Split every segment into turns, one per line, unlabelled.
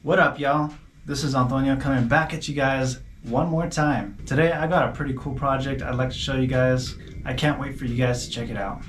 What up, y'all? This is Antonio coming back at you guys one more time. Today I got a pretty cool project I'd like to show you guys. I can't wait for you guys to check it out.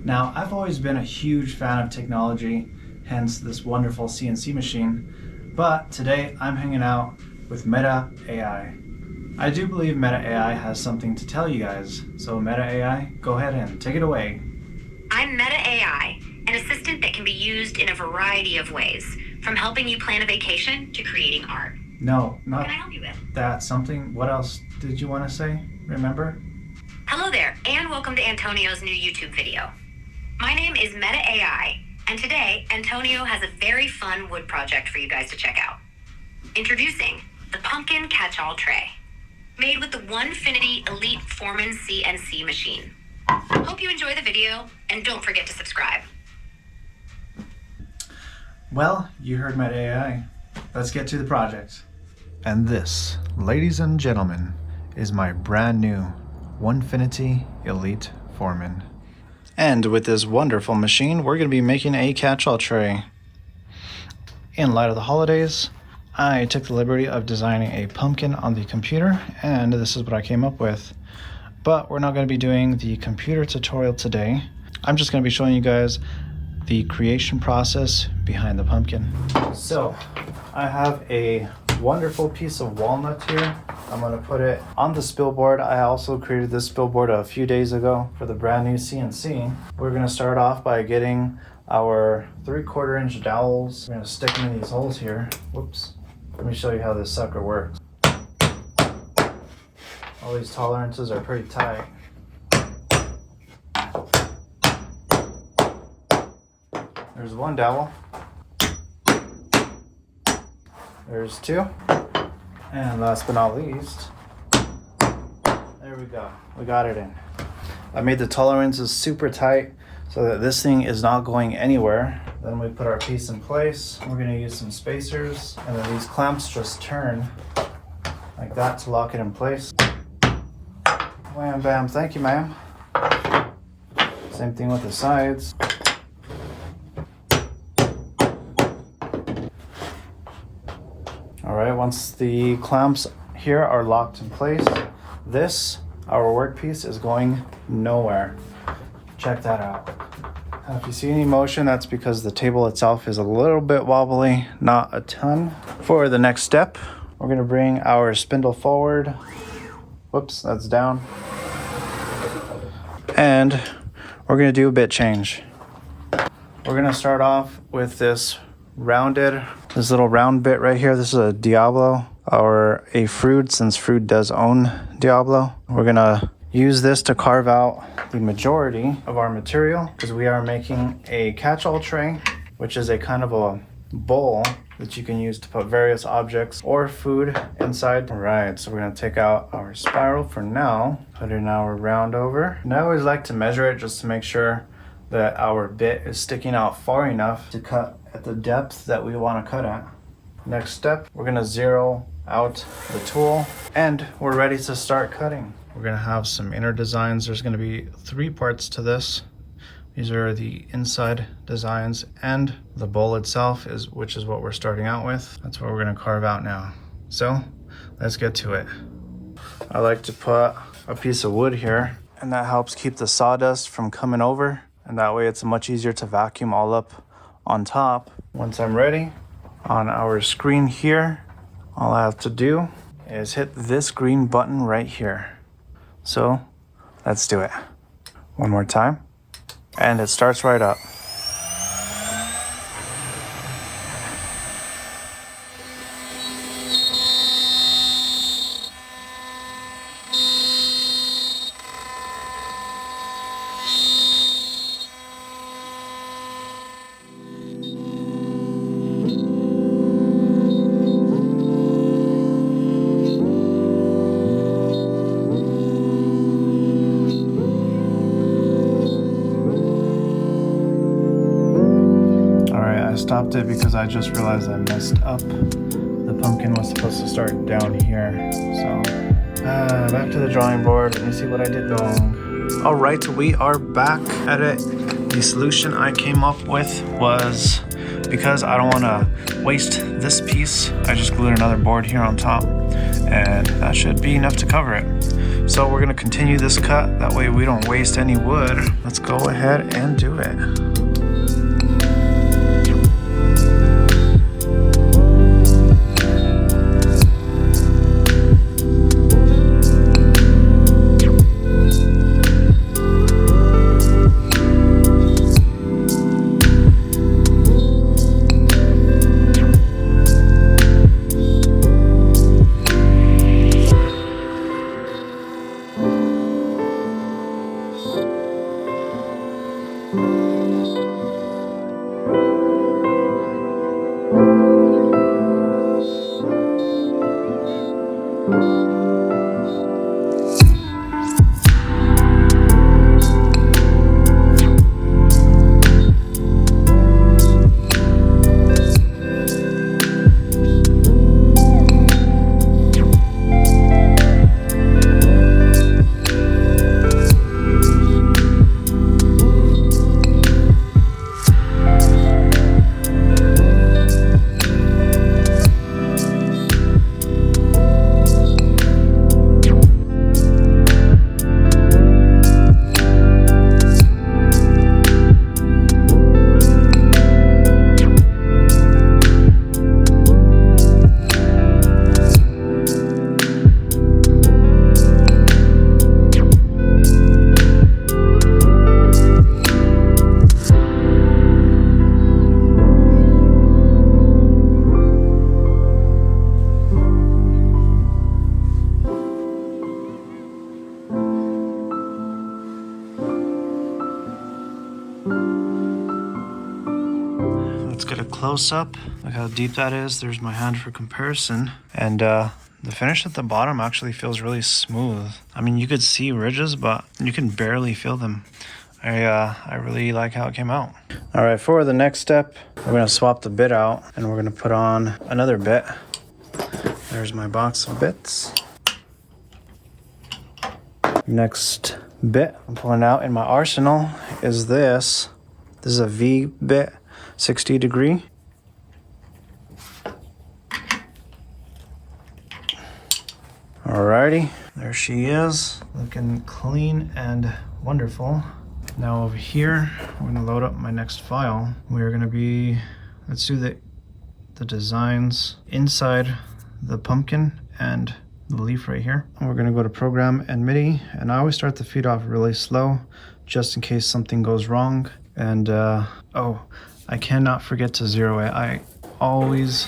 Now, I've always been a huge fan of technology, hence this wonderful CNC machine, but today I'm hanging out with Meta AI. I do believe Meta AI has something to tell you guys, so Meta AI, go ahead and take it away.
I'm Meta AI, an assistant that can be used in a variety of ways, from helping you plan a vacation to creating art.
No, not
What can I help you with?
that. Something. What else did you want to say? Remember?
Hello there, and welcome to Antonio's new YouTube video. My name is Meta AI, and today Antonio has a very fun wood project for you guys to check out. Introducing the Pumpkin Catch-All Tray, made with the Onefinity Elite Foreman CNC machine. Hope you enjoy the video, and don't forget to subscribe.
Well, you heard Meta AI. Let's get to the project. And this, ladies and gentlemen, is my brand new Onefinity Elite Foreman. And with this wonderful machine, we're going to be making a catch-all tray. In light of the holidays, I took the liberty of designing a pumpkin on the computer, and this is what I came up with. But we're not going to be doing the computer tutorial today. I'm just going to be showing you guys the creation process behind the pumpkin. So, I have a wonderful piece of walnut here. I'm going to put it on the spill board. I also created this spill board a few days ago for the brand new CNC. We're going to start off by getting our 3/4 inch dowels. We're going to stick them in these holes here. Whoops. Let me show you how this sucker works. All these tolerances are pretty tight. There's one dowel. There's two. And last but not least, there we go. We got it in. I made the tolerances super tight so that this thing is not going anywhere. Then we put our piece in place. We're going to use some spacers, and then these clamps just turn like that to lock it in place. Wham bam, thank you ma'am. Same thing with the sides. Alright, once the clamps here are locked in place, this, our workpiece, is going nowhere. Check that out. Now, if you see any motion, that's because the table itself is a little bit wobbly, not a ton. For the next step, we're going to bring our spindle forward. Whoops, that's down. And we're going to do a bit change. We're going to start off with this little round bit right here. This is a Diablo, or a Frood, since Frood does own Diablo. We're going to use this to carve out the majority of our material, because we are making a catch-all tray, which is a kind of a bowl that you can use to put various objects or food inside. All right, so we're going to take out our spiral for now, put in our round over. And I always like to measure it just to make sure that our bit is sticking out far enough to cut at the depth that we want to cut at. Next step, we're going to zero out the tool, and we're ready to start cutting. We're going to have some inner designs. There's going to be 3 parts to this. These are the inside designs, and the bowl itself, which is what we're starting out with. That's what we're going to carve out now. So let's get to it. I like to put a piece of wood here, and that helps keep the sawdust from coming over, and that way it's much easier to vacuum all up on top. Once I'm ready, on our screen here, all I have to do is hit this green button right here. So let's do it. One more time. And it starts right up. Stopped it because I just realized I messed up. The pumpkin was supposed to start down here. So back to the drawing board. Let me see what I did wrong. All right, we are back at it. The solution I came up with was because I don't want to waste this piece, I just glued another board here on top, and that should be enough to cover it. So we're going to continue this cut, that way we don't waste any wood. Let's go ahead and do it. Let's get a close-up. Look how deep that is. There's my hand for comparison. And the finish at the bottom actually feels really smooth. I mean, you could see ridges, but you can barely feel them. I really like how it came out. All right, for the next step, we're gonna swap the bit out and we're gonna put on another bit. There's my box of bits. Next bit I'm pulling out in my arsenal is this. This is a V bit, 60 degree. Alrighty, there she is, looking clean and wonderful. Now over here, we're gonna load up my next file. We're gonna let's do the designs inside the pumpkin and the leaf right here. And we're gonna go to program and MIDI, and I always start the feed off really slow, just in case something goes wrong. And oh, I cannot forget to zero it. I always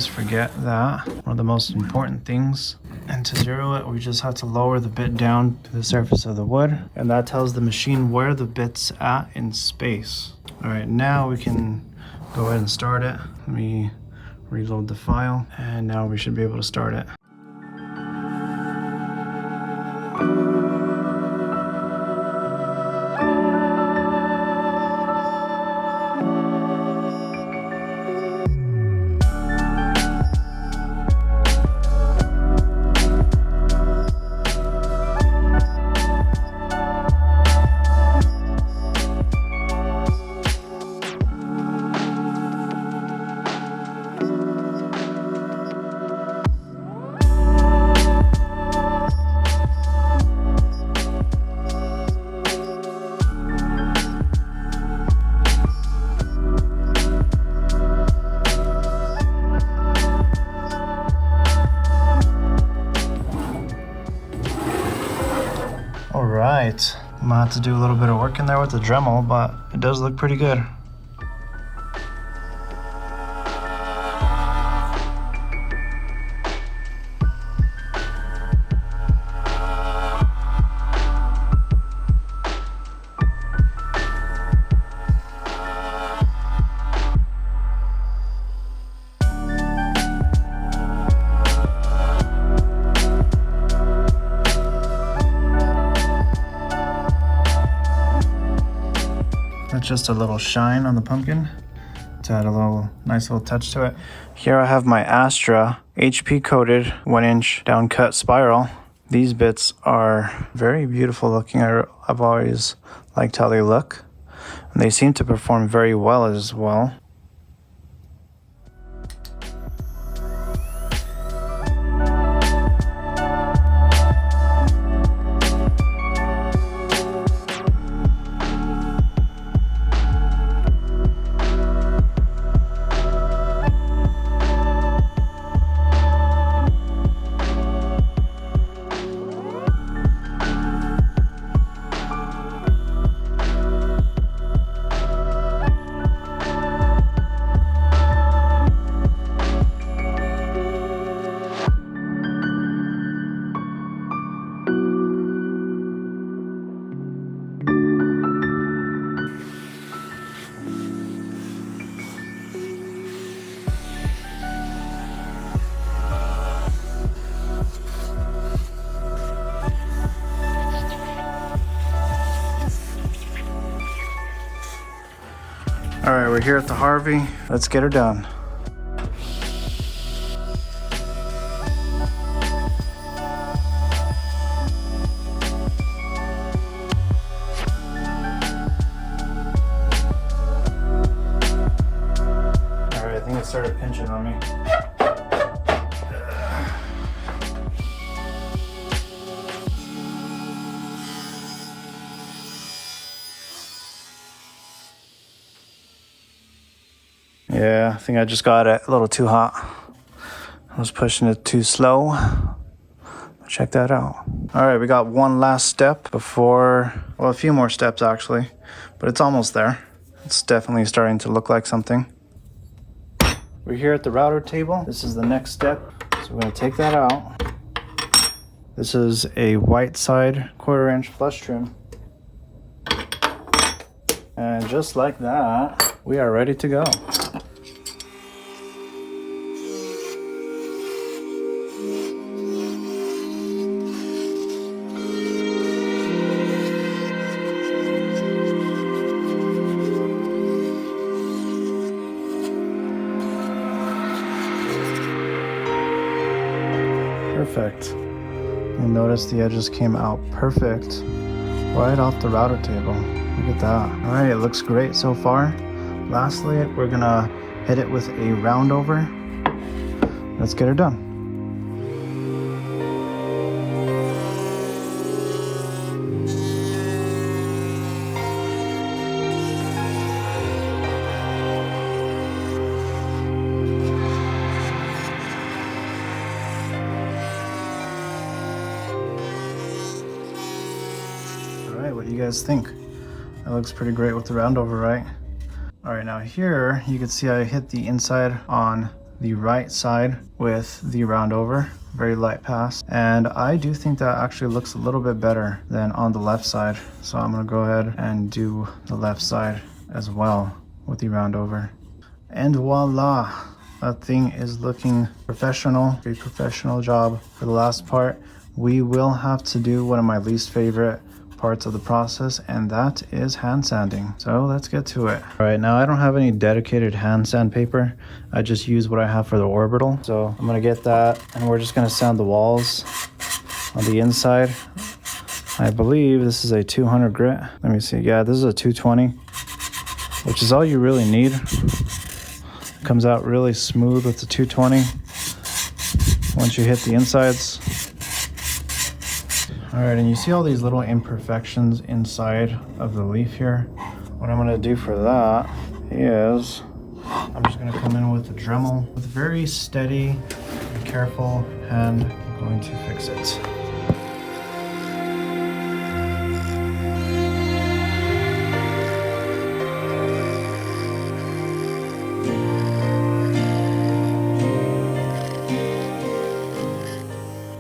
forget that. One of the most important things. And to zero it, we just have to lower the bit down to the surface of the wood, and that tells the machine where the bit's at in space. All right, now we can go ahead and start it. Let me reload the file, and now we should be able to start it. Alright, I'm gonna have to do a little bit of work in there with the Dremel, but it does look pretty good. That's just a little shine on the pumpkin to add a nice little touch to it. Here I have my Astra HP coated 1-inch down cut spiral. These bits are very beautiful looking. I've always liked how they look, and they seem to perform very well as well. we're here at the Harvey. Let's get her done. All right, I think it started pinching on me. Yeah, I think I just got it a little too hot. I was pushing it too slow. Check that out. All right, we got one last step before, well, a few more steps actually, but it's almost there. It's definitely starting to look like something. We're here at the router table. This is the next step. So we're gonna take that out. This is a white side 1/4 inch flush trim. And just like that, we are ready to go. Perfect. You'll notice the edges came out perfect right off the router table. Look at that. All right, it looks great so far. Lastly, we're gonna hit it with a round over. Let's get her done. What do you guys think? That looks pretty great with the round over, right? All right, now here you can see I hit the inside on the right side with the round over, very light pass. And I do think that actually looks a little bit better than on the left side. So I'm gonna go ahead and do the left side as well with the round over. And voila, that thing is looking professional, very professional job. For the last part, we will have to do one of my least favorite parts of the process, and that is hand sanding. So let's get to it. All right, now I don't have any dedicated hand sandpaper. I just use what I have for the orbital. So I'm gonna get that, and we're just gonna sand the walls on the inside. I believe this is a 200 grit. Let me see. Yeah, this is a 220, which is all you really need. It comes out really smooth with the 220 once you hit the insides. All right, and you see all these little imperfections inside of the leaf here. What I'm gonna do for that is I'm just gonna come in with a Dremel with a very steady and careful hand. I'm going to fix it.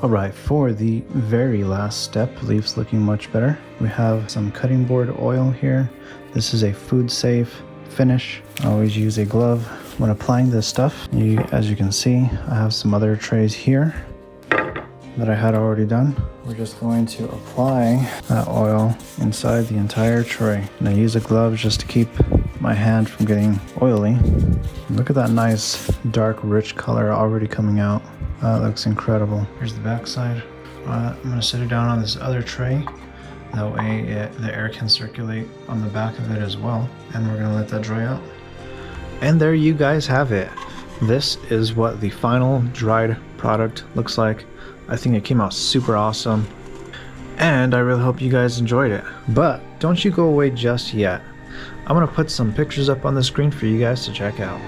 All right, for the very last step, leaf's looking much better. We have some cutting board oil here. This is a food safe finish. I always use a glove when applying this stuff. As you can see, I have some other trays here that I had already done. We're just going to apply that oil inside the entire tray. And I use a glove just to keep my hand from getting oily. Look at that nice, dark, rich color already coming out. That looks incredible. Here's the back side. I'm gonna set it down on this other tray. That way the air can circulate on the back of it as well. And we're gonna let that dry out. And there you guys have it. This is what the final dried product looks like. I think it came out super awesome. And I really hope you guys enjoyed it. But don't you go away just yet. I'm gonna put some pictures up on the screen for you guys to check out.